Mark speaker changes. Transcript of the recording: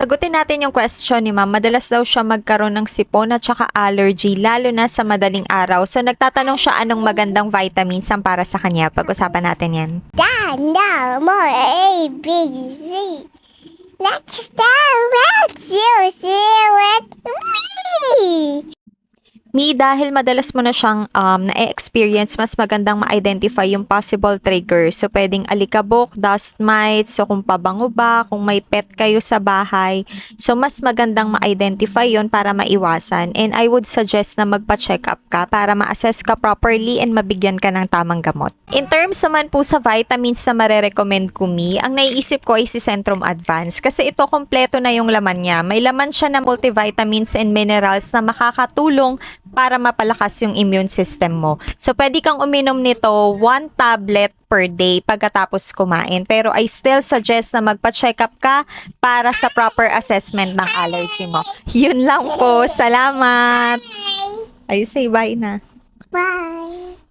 Speaker 1: Sagutin natin yung question ni ma'am. Madalas daw siya magkaroon ng sipon at saka allergy, lalo na sa madaling araw. So, nagtatanong siya anong magandang vitamins ang para sa kanya. Pag-usapan natin yan.
Speaker 2: No more A, B, C. Next time, let's you see with me.
Speaker 1: Me, dahil madalas mo na siyang na-experience, mas magandang ma-identify yung possible triggers. So, pwedeng alikabok, dust mites, so kung pabango ba, kung may pet kayo sa bahay. So, mas magandang ma-identify yon para maiwasan. And I would suggest na magpa-check up ka para ma-assess ka properly and mabigyan ka ng tamang gamot. In terms naman po sa vitamins na marerecommend ko, me, ang naiisip ko ay si Centrum Advance. Kasi ito, kompleto na yung laman niya. May laman siya ng multivitamins and minerals na makakatulong para mapalakas yung immune system mo. So, pwede kang uminom nito 1 tablet per day pagkatapos kumain. Pero I still suggest na magpa-check up ka para sa proper assessment ng allergy mo. Yun lang po. Salamat! Ay, say bye na.
Speaker 2: Bye.